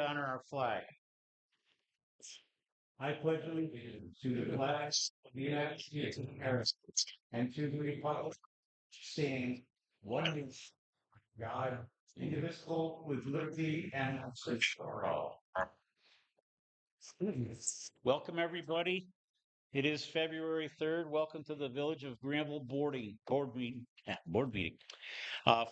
honor our flag. I pledge allegiance to the flag of the United States of America and to the republic standing one nation, God, indivisible, with liberty and justice for all. Welcome, everybody. It is February 3rd. Welcome to the Village of Granville board meeting.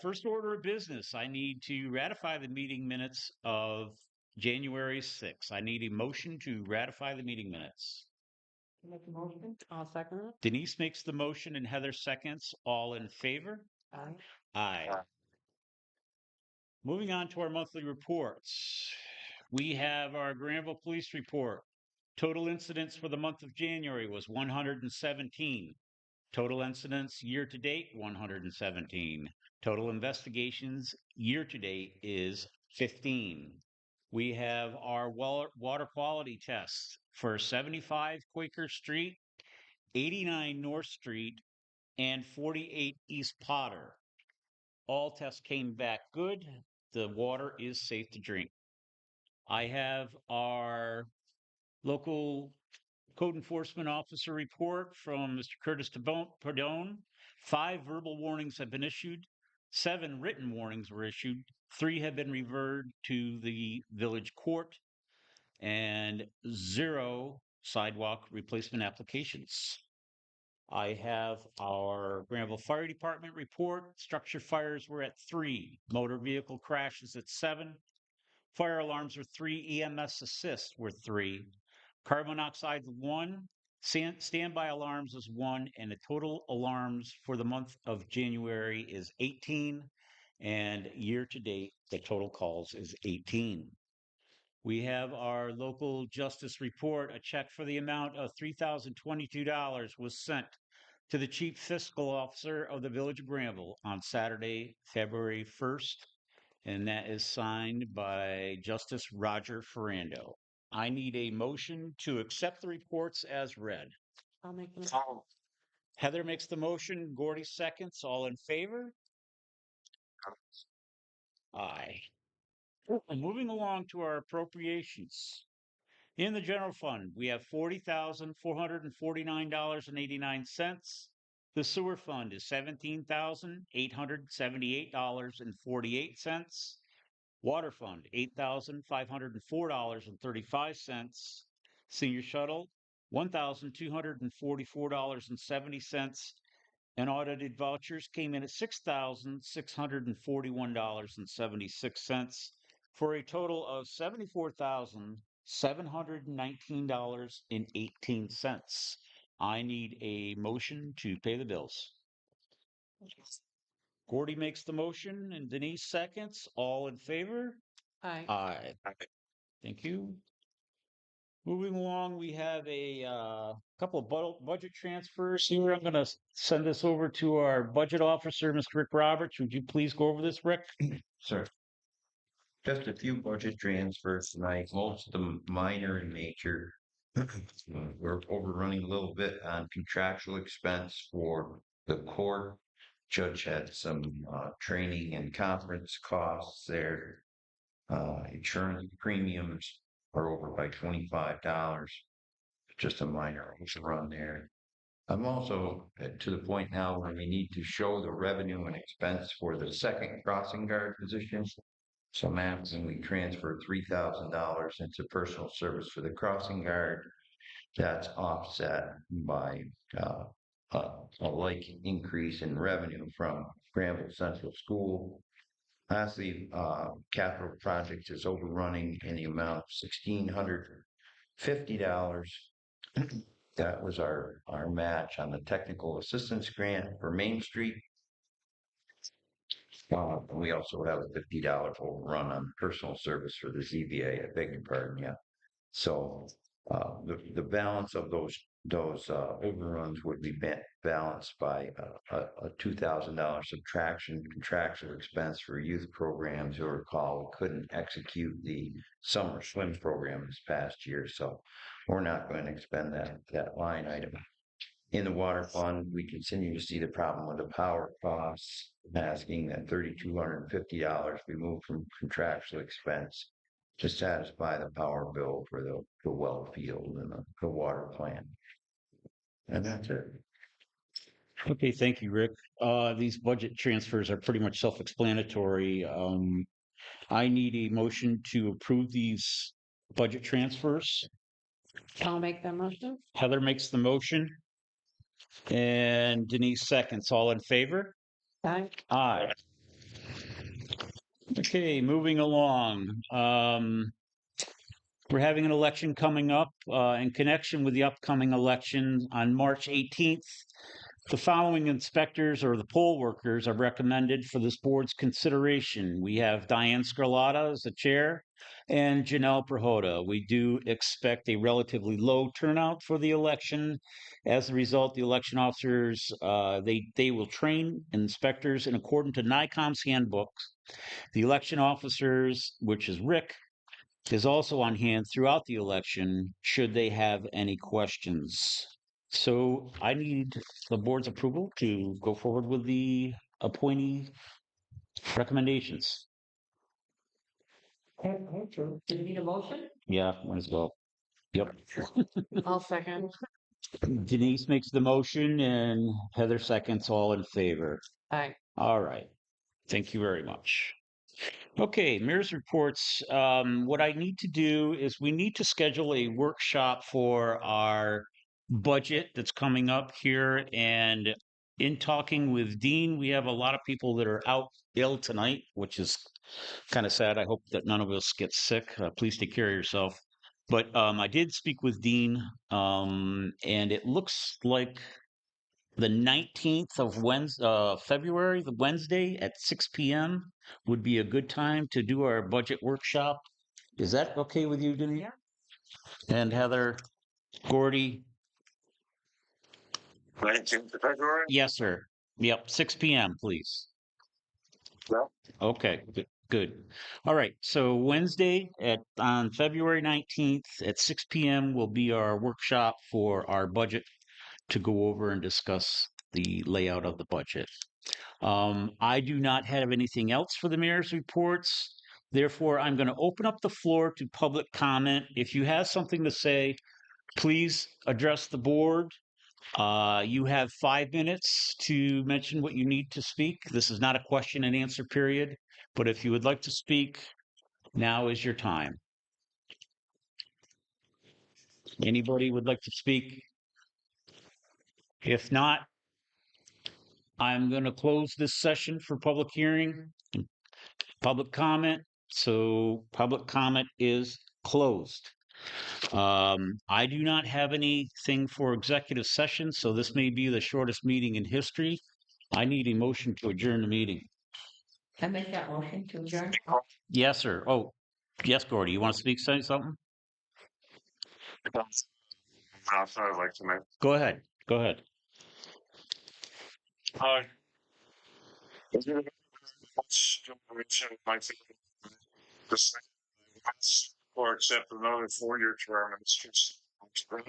First order of business, I need to ratify the meeting minutes of January 6th. I need a motion to ratify the meeting minutes. Make a motion. I'll second it. Denise makes the motion and Heather seconds. All in favor? Aye. Aye. Moving on to our monthly reports. We have our Granville Police Report. Total incidents for the month of January was 117. Total incidents year to date, 117. Total investigations year to date is 15. We have our water quality tests for 75 Quaker Street, 89 North Street, and 48 East Potter. All tests came back good. The water is safe to drink. I have our local Code Enforcement Officer report from Mr. Curtis Pardone. 5 verbal warnings have been issued. 7 written warnings were issued. 3 have been referred to the village court, and 0 sidewalk replacement applications. I have our Granville Fire Department report. Structure fires were at 3. Motor vehicle crashes at 7. Fire alarms were 3. EMS assists were 3. Carbon monoxide 1. Standby alarms is 1. And the total alarms for the month of January is 18. And year to date, the total calls is 18. We have our local justice report. A check for the amount of $3,022 was sent to the Chief Fiscal Officer of the Village of Granville on Saturday, February 1st, and that is signed by Justice Roger Ferrando. I need a motion to accept the reports as read. I'll make the motion. Heather makes the motion. Gordy seconds. All in favor? Aye. And moving along to our appropriations. In the general fund, we have $40,449.89. The sewer fund is $17,878.48. Water fund, $8,504.35. Senior shuttle, $1,244.70. And audited vouchers came in at $6,641.76 for a total of $74,719.18. I need a motion to pay the bills. Gordy makes the motion and Denise seconds. All in favor? Aye. Aye. Thank you. Moving along, we have a couple of budget transfers here. I'm going to send this over to our budget officer, Mr. Rick Roberts. Would you please go over this, Rick? Sir. Just a few budget transfers tonight, most of them minor in nature. We're overrunning a little bit on contractual expense for the court. Judge had some training and conference costs there. Insurance premiums are over by $25. Just a minor overrun there. I'm also to the point now where we need to show the revenue and expense for the second crossing guard position. So I'm asking we transfer $3,000 into personal service for the crossing guard. That's offset by a like increase in revenue from Granville Central School. Lastly, capital project is overrunning in the amount of $1,650. That was our match on the technical assistance grant for Main Street. We also have a $50 overrun on personal service for the ZBA. I beg your pardon, yeah. So the balance of those overruns would be balanced by a $2,000 subtraction contractual expense for youth programs. You'll recall we couldn't execute the summer swim program this past year, so we're not going to expend that line item. In the water fund, we continue to see the problem with the power costs, asking that $3,250 be moved from contractual expense to satisfy the power bill for the well field and the water plant. And that's it. Okay, thank you, Rick. These budget transfers are pretty much self-explanatory. I need a motion to approve these budget transfers. I'll make that motion. Heather makes the motion. And Denise seconds. All in favor? Aye. Aye. Okay, moving along. We're having an election coming up. In connection with the upcoming election on March 18th, the following inspectors or the poll workers are recommended for this board's consideration. We have Diane Scarlata as the chair and Janelle Prahota. We do expect a relatively low turnout for the election. As a result, the election officers, they will train inspectors in accordance to NICOM's handbooks. The election officers, which is Rick, is also on hand throughout the election should they have any questions. So I need the board's approval to go forward with the appointee recommendations. Do you need a motion? Yeah, might as well. Yep. I'll second. Denise makes the motion and Heather seconds. All in favor. Aye. All right. Thank you very much. Okay, mayor's reports. What I need to do is we need to schedule a workshop for our budget that's coming up here. And in talking with Dean, we have a lot of people that are out ill tonight, which is kind of sad. I hope that none of us get sick. Please take care of yourself. But I did speak with Dean, and it looks like the 19th of February, the Wednesday at 6 p.m. would be a good time to do our budget workshop. Is that okay with you, Denise? Yeah. And Heather, Gordy? 19th of February? Yes, sir. Yep, 6 p.m., please. Yeah. Okay, good. All right, so Wednesday on February 19th at 6 p.m. will be our workshop for our budget to go over and discuss the layout of the budget. I do not have anything else for the mayor's reports. Therefore, I'm going to open up the floor to public comment. If you have something to say, please address the board. You have 5 minutes to mention what you need to speak. This is not a question and answer period, but if you would like to speak, now is your time. Anybody would like to speak? If not, I'm going to close this session for public hearing, public comment. So public comment is closed. I do not have anything for executive session, so this may be the shortest meeting in history. I need a motion to adjourn the meeting. I make that motion to adjourn. Yes, sir. Oh, yes, Gordy, you want to say something? Also, I'd like to make. Go ahead. Go ahead. Hi. The same, or accept another 4-year term. It's just when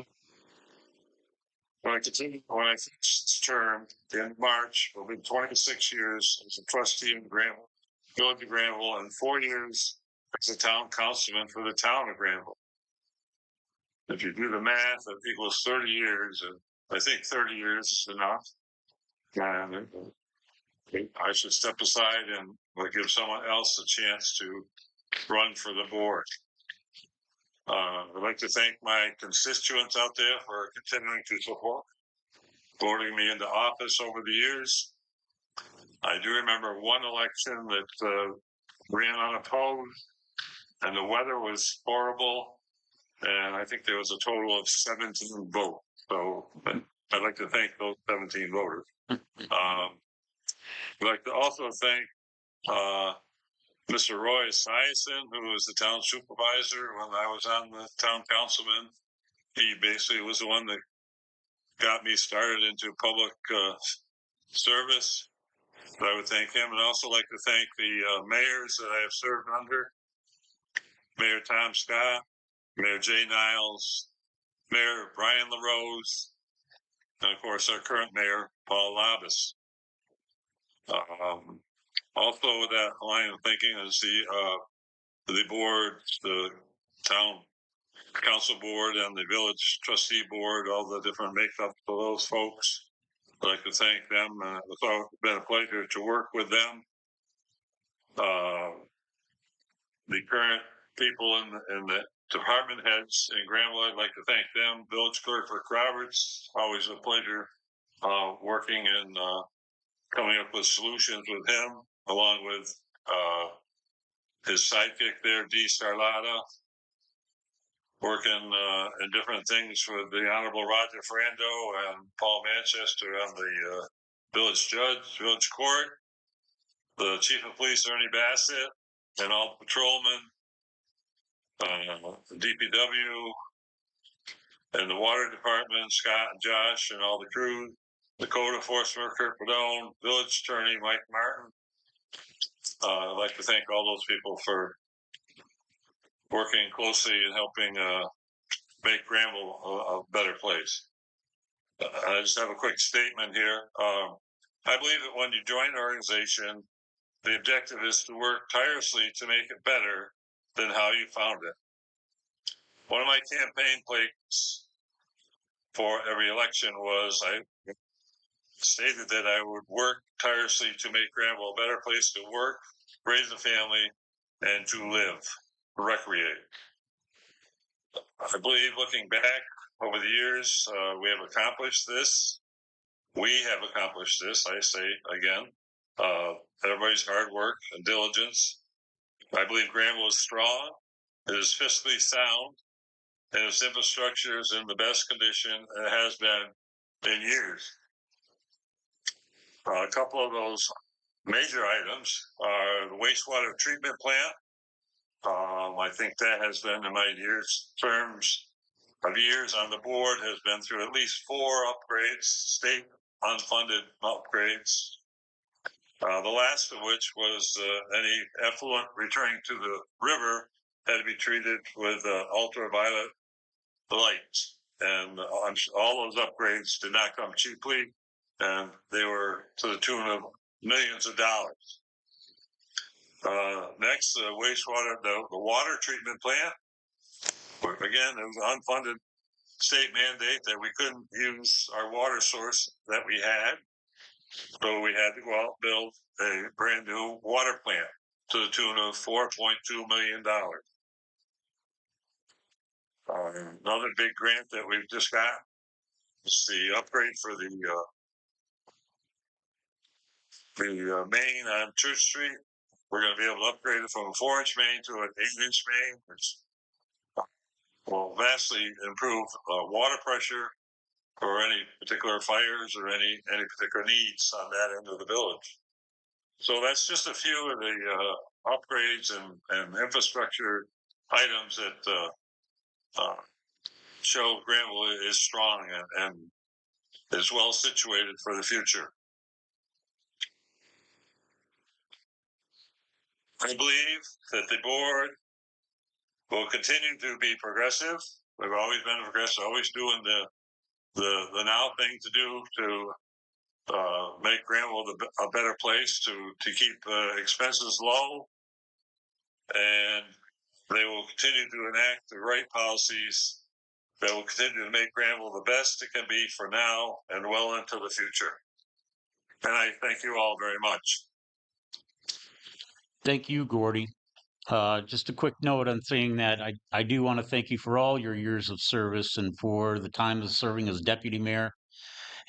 I finish this term in March, will be 26 years as a trustee in Granville, Village of Granville, and 4 years as a town councilman for the town of Granville. If you do the math, that equals 30 years, and I think 30 years is enough. And I should step aside and give someone else a chance to run for the board. I'd like to thank my constituents out there for continuing to support, voting me into office over the years. I do remember one election that ran unopposed, and the weather was horrible, and I think there was a total of 17 votes. So I'd like to thank those 17 voters. I'd like to also thank Mr. Roy Esiason, who was the town supervisor when I was on the town councilman. He basically was the one that got me started into public service. But I would thank him, and also like to thank the mayors that I have served under. Mayor Tom Scott, Mayor Jay Niles, Mayor Brian LaRose, and of course our current mayor, Paul Labus. Also with that line of thinking is the the board, the town council board and the village trustee board, all the different makeup of those folks. I'd like to thank them. It's been a pleasure to work with them. The current people in the department heads in Granville, I'd like to thank them. Village Clerk Rick Roberts, always a pleasure working and coming up with solutions with him, along with his sidekick there, Dee Starlata, working in different things with the Honorable Roger Ferrando and Paul Manchester on the village judge, village court, the chief of police, Ernie Bassett, and all the patrolmen, the DPW, and the water department, Scott and Josh, and all the crew, the code enforcement, Kurt Padone, village attorney, Mike Martin. I'd like to thank all those people for working closely and helping make Granville a better place. I just have a quick statement here. I believe that when you join an organization, the objective is to work tirelessly to make it better than how you found it. One of my campaign plates for every election was I stated that I would work tirelessly to make Granville a better place to work, raise a family, and to live, recreate. I believe looking back over the years, we have accomplished this. We have accomplished this, I say again. Everybody's hard work and diligence. I believe Granville is strong, it is fiscally sound, and its infrastructure is in the best condition it has been in years. A couple of those major items are the wastewater treatment plant. I think that has been in my terms of years on the board, has been through at least 4 upgrades, state unfunded upgrades. The last of which was any effluent returning to the river had to be treated with ultraviolet lights. And all those upgrades did not come cheaply, and they were to the tune of millions of dollars. Next, the wastewater, the water treatment plant. Again, it was an unfunded state mandate that we couldn't use our water source that we had. So we had to go out and build a brand new water plant to the tune of $4.2 million. Another big grant that we've just got is the upgrade for the main on Church Street. We're going to be able to upgrade it from a 4-inch main to an 8-inch main, which will vastly improve water pressure for any particular fires or any particular needs on that end of the village. So that's just a few of the upgrades and infrastructure items that show Granville is strong and is well situated for the future. I believe that the board will continue to be progressive. We've always been progressive, always doing the now thing to do to make Granville a better place, to keep expenses low, and they will continue to enact the right policies that will continue to make Granville the best it can be for now and well into the future. And I thank you all very much. Thank you, Gordy. Just a quick note on saying that I do want to thank you for all your years of service and for the time of serving as deputy mayor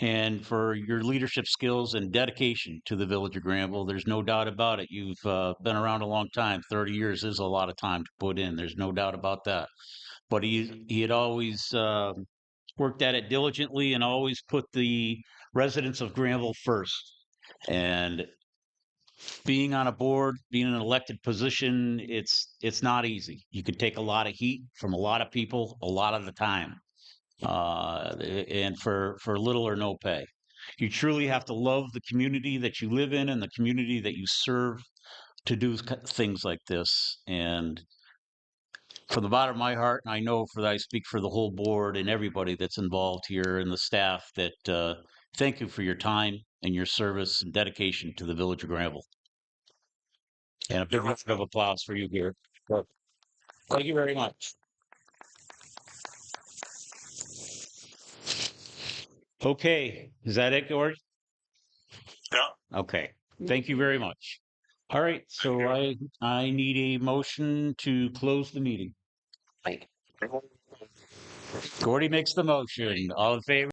and for your leadership skills and dedication to the village of Granville. There's no doubt about it. You've been around a long time. 30 years is a lot of time to put in. There's no doubt about that. But he had always worked at it diligently and always put the residents of Granville first. And being on a board, being in an elected position, it's not easy. You could take a lot of heat from a lot of people a lot of the time, and for little or no pay. You truly have to love the community that you live in and the community that you serve to do things like this. And from the bottom of my heart, and I know I speak for the whole board and everybody that's involved here and the staff, that thank you for your time and your service and dedication to the village of Granville. And a big round of applause for you here. Thank you very much. Okay, is that it, George? Yeah. Okay, thank you very much. All right, so I need a motion to close the meeting. Gordy makes the motion. All in favor?